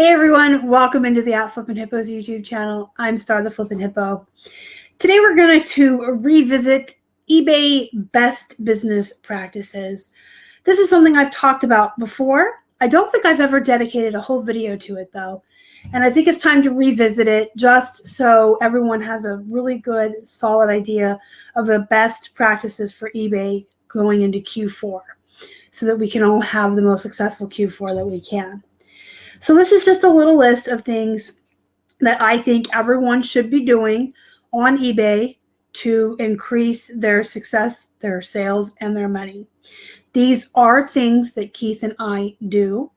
Hey everyone, welcome into the Flippin' Hippos YouTube channel. I'm Star the Flippin' Hippo. Today we're going to revisit eBay best business practices. This is something I've talked about before. I don't think I've ever dedicated a whole video to it though. And I think it's time to revisit it just so everyone has a really good, solid idea of the best practices for eBay going into Q4 so that we can all have the most successful Q4 that we can. So this is just a little list of things that I think everyone should be doing on eBay to increase their success, their sales, and their money. These are things that Keith and I do.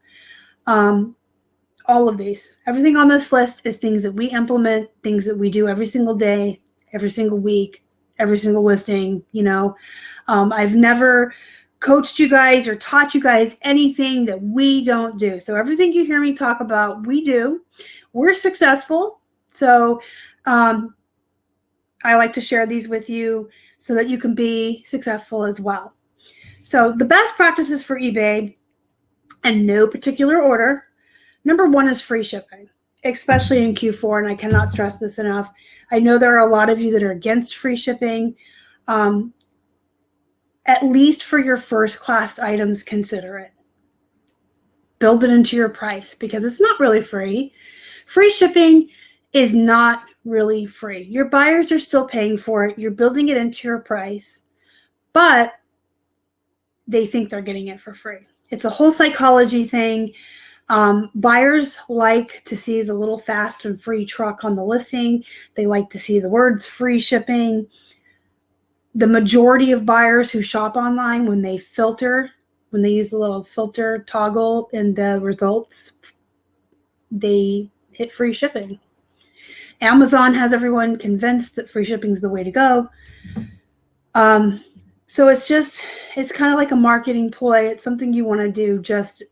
All of these. Everything on this list is things that we implement, things that we do every single day, every single week, every single listing. I've never coached you guys or taught you guys anything that we don't do. So everything you hear me talk about, we do. We're successful. So I like to share these with you so that you can be successful as well. So the best practices for eBay, in no particular order, number one is free shipping, especially in Q4, and I cannot stress this enough. I know there are a lot of you that are against free shipping. At least for your first class items, consider it. Build it into your price because it's not really free. Free shipping is not really free. Your buyers are still paying for it. You're building it into your price, but they think they're getting it for free. It's a whole psychology thing. Buyers like to see the little fast and free truck on the listing. They like to see the words free shipping. The majority of buyers who shop online, when they use the little filter toggle in the results, they hit free shipping. Amazon has everyone convinced that free shipping is the way to go. So it's kind of like a marketing ploy. It's something you want to do just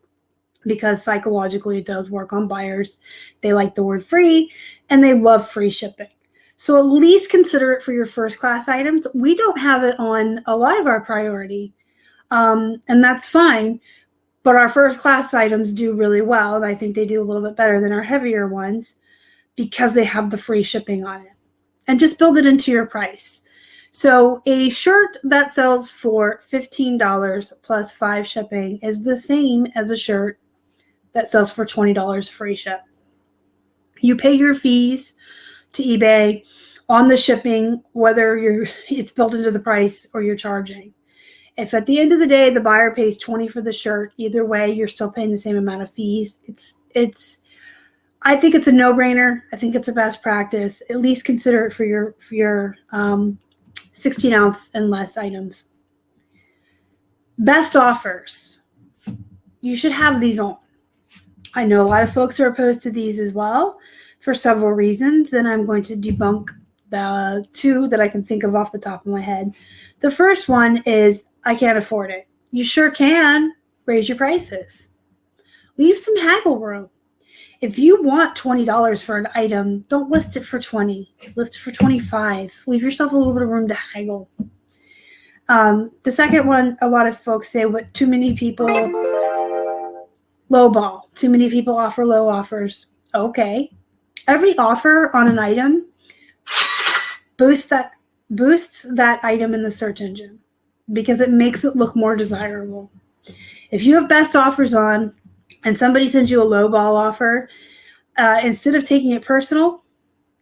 because psychologically it does work on buyers. They like the word free and they love free shipping. So at least consider it for your first class items. We don't have it on a lot of our priority, and that's fine. But our first class items do really well, and I think they do a little bit better than our heavier ones because they have the free shipping on it. And just build it into your price. So a shirt that sells for $15 plus 5 shipping is the same as a shirt that sells for $20 free ship. You pay your fees to eBay on the shipping, whether it's built into the price or you're charging. If at the end of the day the buyer pays $20 for the shirt, either way you're still paying the same amount of fees. I think it's a no-brainer. I think it's a best practice. At least consider it for your 16 ounce and less items. Best offers. You should have these on. I know a lot of folks are opposed to these as well, for several reasons, and I'm going to debunk the 2 that I can think of off the top of my head. The first one is, I can't afford it. You sure can. Raise your prices. Leave some haggle room. If you want $20 for an item, don't list it for $20. List it for $25. Leave yourself a little bit of room to haggle. The second one, a lot of folks say, what too many people lowball. Too many people offer low offers. Okay. Every offer on an item boosts that item in the search engine because it makes it look more desirable. If you have best offers on and somebody sends you a lowball offer, instead of taking it personal,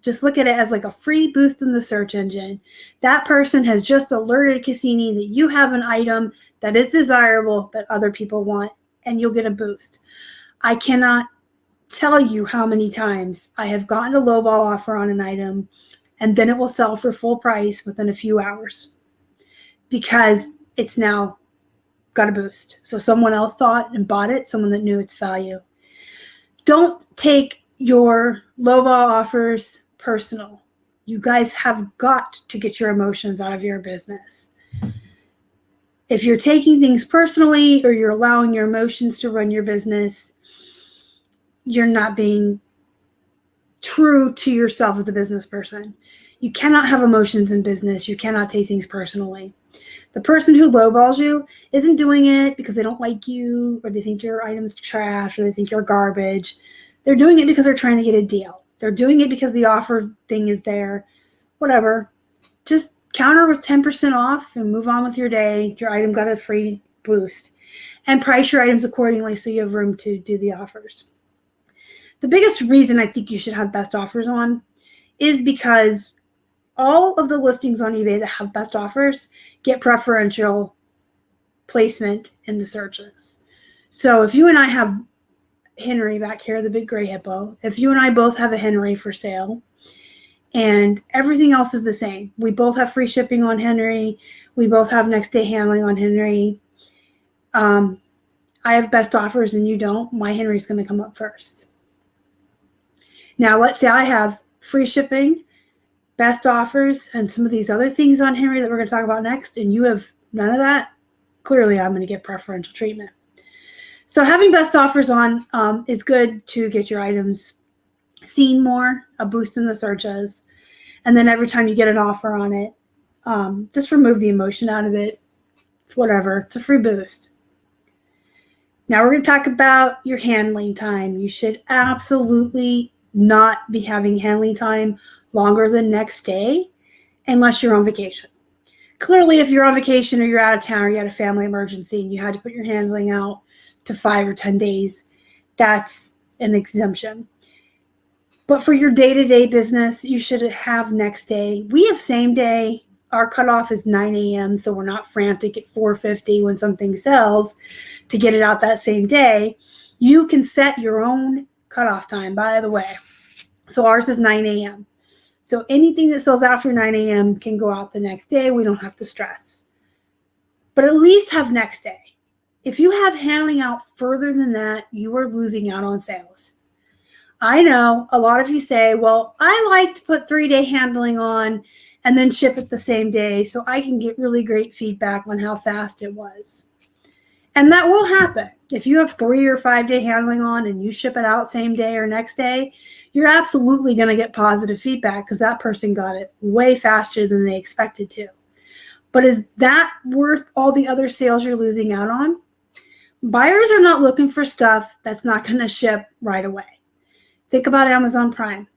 just look at it as like a free boost in the search engine. That person has just alerted Cassini that you have an item that is desirable that other people want, and you'll get a boost. I cannot tell you how many times I have gotten a lowball offer on an item and then it will sell for full price within a few hours because it's now got a boost. So someone else saw it and bought it, someone that knew its value. Don't take your lowball offers personal. You guys have got to get your emotions out of your business. If you're taking things personally or you're allowing your emotions to run your business, you're not being true to yourself as a business person. You cannot have emotions in business. You cannot take things personally. The person who lowballs you isn't doing it because they don't like you or they think your item's trash or they think you're garbage. They're doing it because they're trying to get a deal. They're doing it because the offer thing is there. Whatever. Just counter with 10% off and move on with your day. Your item got a free boost. And price your items accordingly so you have room to do the offers. The biggest reason I think you should have best offers on is because all of the listings on eBay that have best offers get preferential placement in the searches. So if you and I have Henry back here, the big gray hippo, if you and I both have a Henry for sale and everything else is the same, we both have free shipping on Henry, we both have next day handling on Henry, I have best offers and you don't, my Henry's going to come up first. Now, let's say I have free shipping, best offers, and some of these other things on Henry that we're going to talk about next, and you have none of that. Clearly, I'm going to get preferential treatment. So having best offers on is good to get your items seen more, a boost in the searches, and then every time you get an offer on it, just remove the emotion out of it. It's whatever. It's a free boost. Now we're going to talk about your handling time. You should absolutely not be having handling time longer than next day unless you're on vacation. Clearly, if you're on vacation or you're out of town or you had a family emergency and you had to put your handling out to 5 or 10 days, that's an exemption. But for your day-to-day business, you should have next day. We have same day. Our cutoff is 9 a.m., so we're not frantic at 4:50 when something sells to get it out that same day. You can set your own cutoff time, by the way. So ours is 9 a.m. So anything that sells after 9 a.m. can go out the next day. We don't have to stress. But at least have next day. If you have handling out further than that, you are losing out on sales. I know a lot of you say, well, I like to put 3-day handling on and then ship it the same day so I can get really great feedback on how fast it was. And that will happen. If you have 3 or 5-day handling on and you ship it out same day or next day, you're absolutely going to get positive feedback because that person got it way faster than they expected to. But is that worth all the other sales you're losing out on? Buyers are not looking for stuff that's not going to ship right away. Think about Amazon Prime.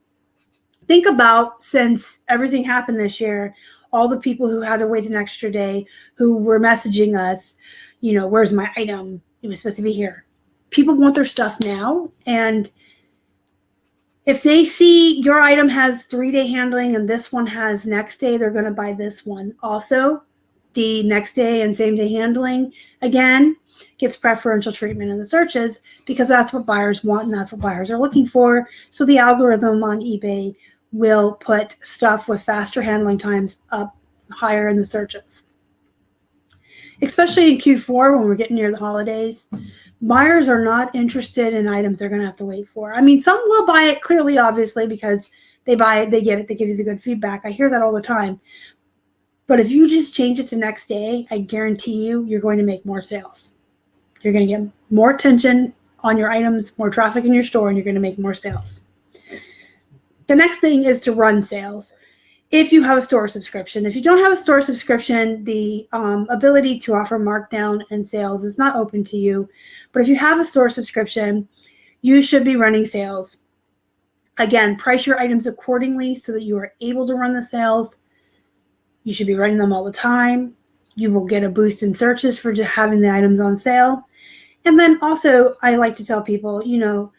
Think about, since everything happened this year, all the people who had to wait an extra day who were messaging us, you know, where's my item? It was supposed to be here. People want their stuff now. And if they see your item has 3-day handling and this one has next day, they're going to buy this one. Also, the next day and same day handling, again, gets preferential treatment in the searches because that's what buyers want and that's what buyers are looking for. So the algorithm on eBay will put stuff with faster handling times up higher in the searches. Especially in Q4 when we're getting near the holidays, buyers are not interested in items they're going to have to wait for. I mean, some will buy it clearly, obviously, because they buy it, they get it, they give you the good feedback. I hear that all the time. But if you just change it to next day, I guarantee you, you're going to make more sales. You're going to get more attention on your items, more traffic in your store, and you're going to make more sales. The next thing is to run sales. If you have a store subscription. If you don't have a store subscription, the ability to offer markdown and sales is not open to you. But if you have a store subscription, you should be running sales. Again, price your items accordingly so that you are able to run the sales. You should be running them all the time. You will get a boost in searches for just having the items on sale. And then also, I like to tell people, you know,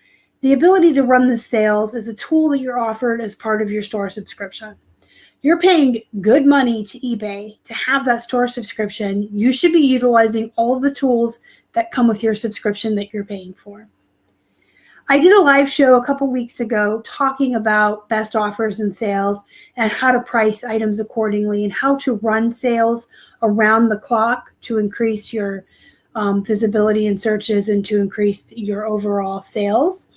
the ability to run the sales is a tool that you're offered as part of your store subscription. You're paying good money to eBay to have that store subscription. You should be utilizing all of the tools that come with your subscription that you're paying for. I did a live show a couple weeks ago talking about best offers and sales and how to price items accordingly and how to run sales around the clock to increase your visibility in searches and to increase your overall sales.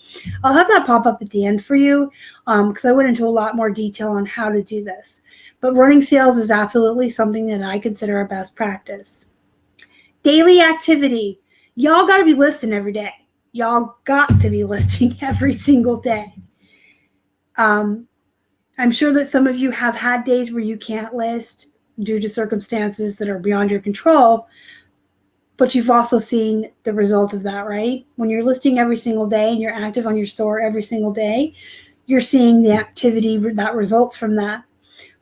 I'll have that pop up at the end for you because I went into a lot more detail on how to do this. But running sales is absolutely something that I consider a best practice. Daily activity. Y'all got to be listing every day. Y'all got to be listing every single day. I'm sure that some of you have had days where you can't list due to circumstances that are beyond your control. but you've also seen the result of that, right? When you're listing every single day and you're active on your store every single day, you're seeing the activity that results from that.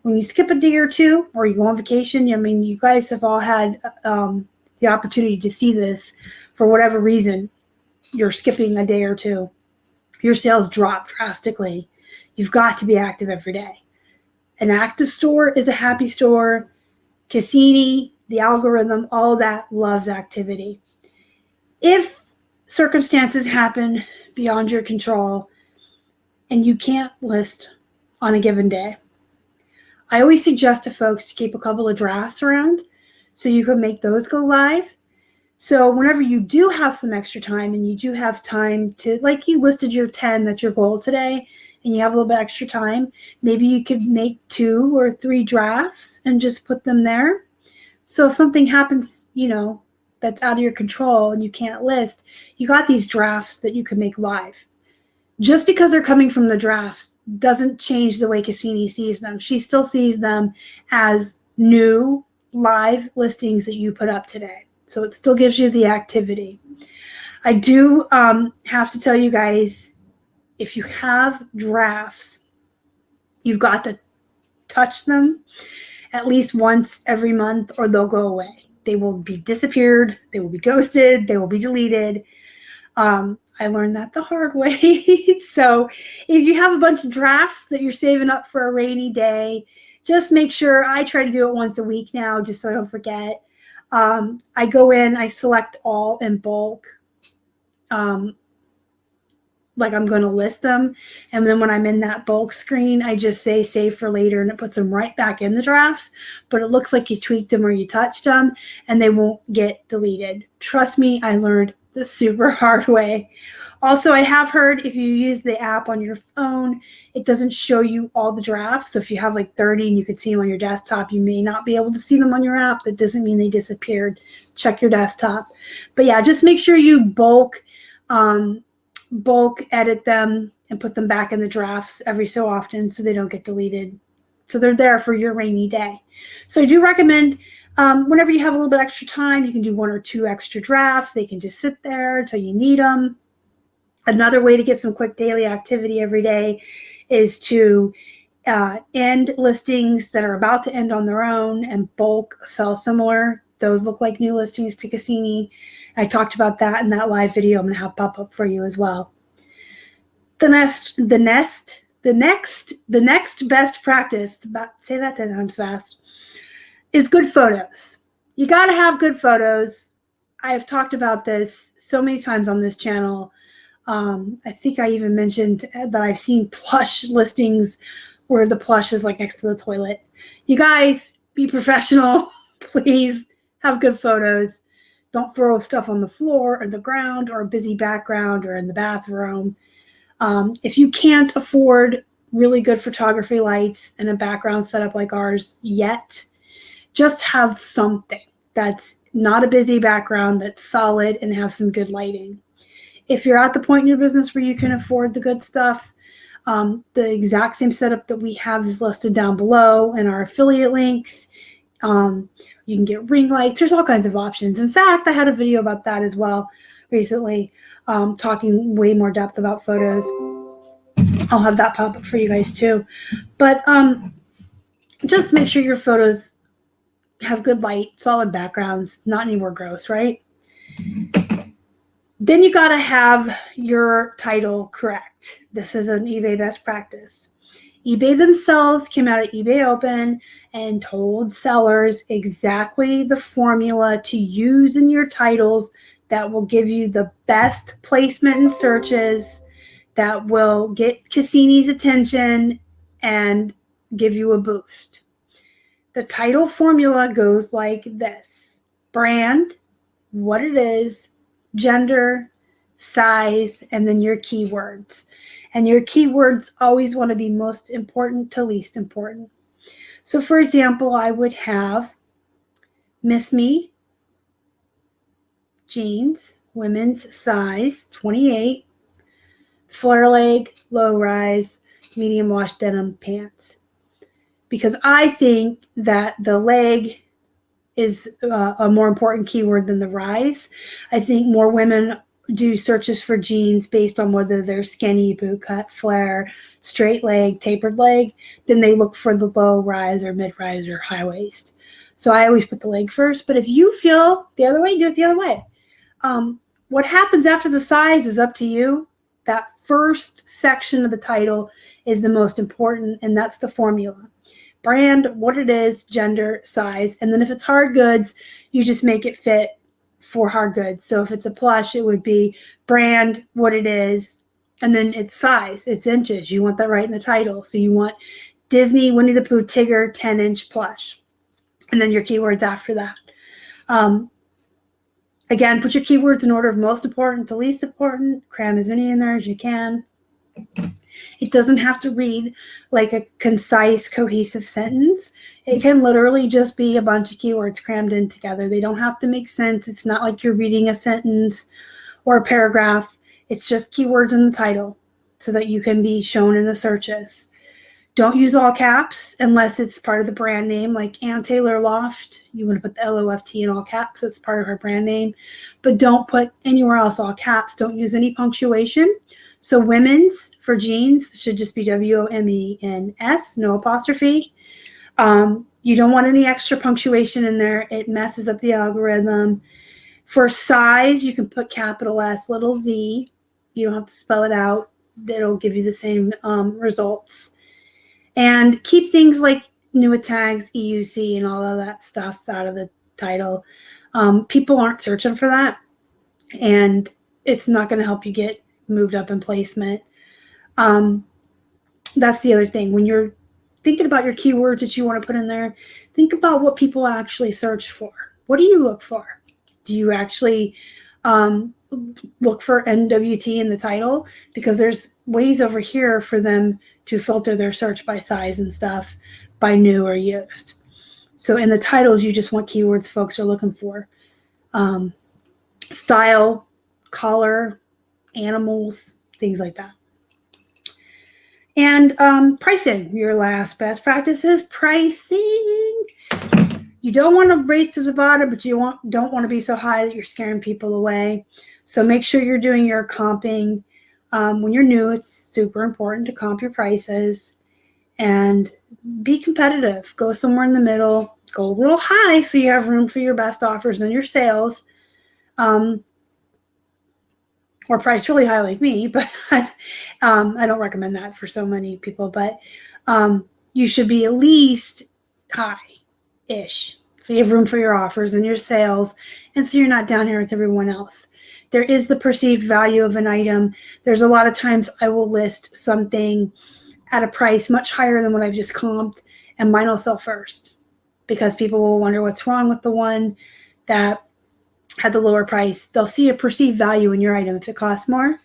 When you skip a day or two, or you go on vacation, I mean, you guys have all had the opportunity to see this for whatever reason. You're skipping a day or two, your sales drop drastically. You've got to be active every day. An active store is a happy store. Cassini, the algorithm, all that loves activity. If circumstances happen beyond your control and you can't list on a given day, I always suggest to folks to keep a couple of drafts around so you can make those go live. So whenever you do have some extra time and you do have time to, like you listed your 10, that's your goal today, and you have a little bit extra time, maybe you could make 2 or 3 drafts and just put them there. So if something happens, that's out of your control and you can't list, you got these drafts that you can make live. Just because they're coming from the drafts doesn't change the way Cassini sees them. She still sees them as new live listings that you put up today. So it still gives you the activity. I do have to tell you guys, if you have drafts, you've got to touch them at least once every month or they'll go away. They will be disappeared. They will be ghosted. They will be deleted. I learned that the hard way. So if you have a bunch of drafts that you're saving up for a rainy day, just make sure, I try to do it once a week now just so I don't forget. I go in, I select all in bulk, like I'm going to list them. And then when I'm in that bulk screen, I just say save for later and it puts them right back in the drafts. But it looks like you tweaked them or you touched them and they won't get deleted. Trust me, I learned the super hard way. Also, I have heard if you use the app on your phone, it doesn't show you all the drafts. So if you have like 30 and you could see them on your desktop, you may not be able to see them on your app. That doesn't mean they disappeared. Check your desktop. But yeah, just make sure you bulk edit them and put them back in the drafts every so often so they don't get deleted. So they're there for your rainy day. So I do recommend whenever you have a little bit extra time, you can do 1 or 2 extra drafts. They can just sit there until you need them. Another way to get some quick daily activity every day is to end listings that are about to end on their own and bulk sell similar. Those look like new listings to Cassini. I talked about that in that live video I'm going to have pop up for you as well. The next best practice, say that 10 times fast, is good photos. You got to have good photos. I've talked about this so many times on this channel. I think I even mentioned that I've seen plush listings where the plush is like next to the toilet. You guys, be professional. Please have good photos. Don't throw stuff on the floor or the ground or a busy background or in the bathroom. If you can't afford really good photography lights and a background setup like ours yet, just have something that's not a busy background, that's solid, and have some good lighting. If you're at the point in your business where you can afford the good stuff, the exact same setup that we have is listed down below in our affiliate links. You can get ring lights. There's all kinds of options. In fact, I had a video about that as well recently, talking way more depth about photos. I'll have that pop up for you guys too. But just make sure your photos have good light, solid backgrounds, not anywhere gross, right? Then you got to have your title correct. This is an eBay best practice. eBay themselves came out at eBay Open and told sellers exactly the formula to use in your titles that will give you the best placement in searches, that will get Cassini's attention and give you a boost. The title formula goes like this: brand, what it is, gender, size, and then your keywords. And your keywords always want to be most important to least important. So for example, I would have Miss Me, jeans, women's size, 28, flare leg, low rise, medium wash denim pants. Because I think that the leg is a more important keyword than the rise. I think more women do searches for jeans based on whether they're skinny, boot cut, flare, straight leg, tapered leg, than they look for the low rise or mid rise or high waist. So I always put the leg first, but if you feel the other way, do it the other way. What happens after the size is up to you. That first section of the title is the most important, and that's the formula. Brand, what it is, gender, size, and then if it's hard goods, you just make it fit for hard goods. So if it's a plush, it would be brand, what it is, and then its size, its inches. You want that right in the title. So you want Disney, Winnie the Pooh, Tigger, 10-inch plush, and then your keywords after that. Again, put your keywords in order of most important to least important. Cram as many in there as you can. It doesn't have to read like a concise, cohesive sentence. It can literally just be a bunch of keywords crammed in together. They don't have to make sense. It's not like you're reading a sentence or a paragraph. It's just keywords in the title so that you can be shown in the searches. Don't use all caps unless it's part of the brand name, like Ann Taylor Loft. You want to put the L-O-F-T in all caps. That's part of her brand name. But don't put anywhere else all caps. Don't use any punctuation. So women's for jeans should just be W-O-M-E-N-S, no apostrophe. You don't want any extra punctuation in there. It messes up the algorithm. For size, you can put capital S, little z. You don't have to spell it out. It'll give you the same results. And keep things like NUA tags, EUC, and all of that stuff out of the title. People aren't searching for that, and it's not going to help you get moved up in placement. That's the other thing. When you're thinking about your keywords that you want to put in there, think about what people actually search for. What do you look for? Do you actually look for NWT in the title? Because there's ways over here for them to filter their search by size and stuff, by new or used. So in the titles, you just want keywords folks are looking for. Style, color, animals, things like that. And pricing, your last best practice is pricing. You don't want to race to the bottom, but you don't want to be so high that you're scaring people away. So make sure you're doing your comping. When you're new, it's super important to comp your prices and be competitive. Go somewhere in the middle. Go a little high so you have room for your best offers and your sales. Or price really high like me, but I don't recommend that for so many people. But you should be at least high-ish. So you have room for your offers and your sales, and so you're not down here with everyone else. There is the perceived value of an item. There's a lot of times I will list something at a price much higher than what I've just comped, and mine will sell first because people will wonder what's wrong with the one that had the lower price. They'll see a perceived value in your item if it costs more.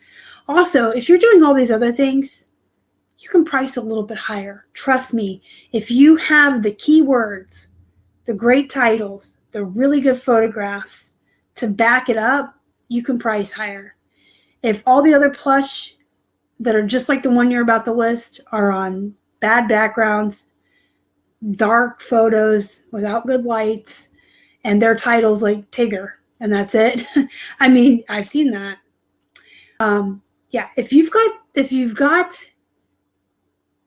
Also, if you're doing all these other things, you can price a little bit higher. Trust me, if you have the keywords, the great titles, the really good photographs to back it up, you can price higher. If all the other plush that are just like the one you're about to list are on bad backgrounds, dark photos without good lights, and their titles like Tigger, and that's it. I mean, I've seen that. Yeah, if you've got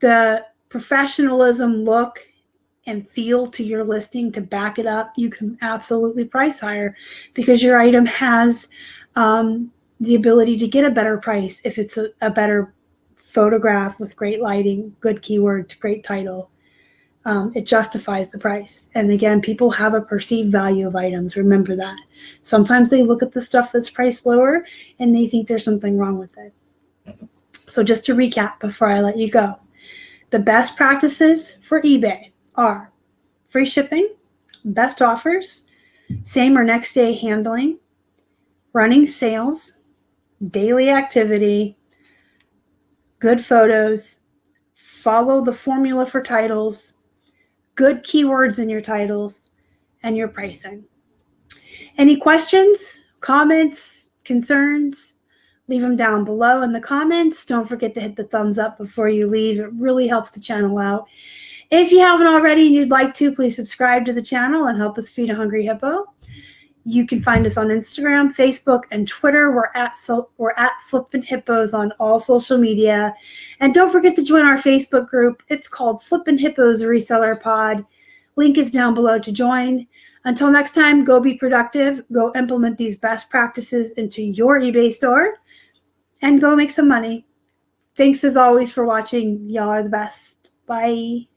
the professionalism look and feel to your listing to back it up, you can absolutely price higher because your item has the ability to get a better price if it's a better photograph with great lighting, good keyword, great title. It justifies the price. And again, people have a perceived value of items. Remember that. Sometimes they look at the stuff that's priced lower and they think there's something wrong with it. So just to recap before I let you go, the best practices for eBay are free shipping, best offers, same or next day handling, running sales, daily activity, good photos, follow the formula for titles, good keywords in your titles, and your pricing. Any questions, comments, concerns? Leave them down below in the comments. Don't forget to hit the thumbs up before you leave. It really helps the channel out. If you haven't already and you'd like to, please subscribe to the channel and help us feed a hungry hippo. You can find us on Instagram, Facebook, and Twitter. We're at Flippin' Hippos on all social media. And don't forget to join our Facebook group. It's called Flippin' Hippos Reseller Pod. Link is down below to join. Until next time, go be productive. Go implement these best practices into your eBay store and go make some money. Thanks as always for watching. Y'all are the best. Bye.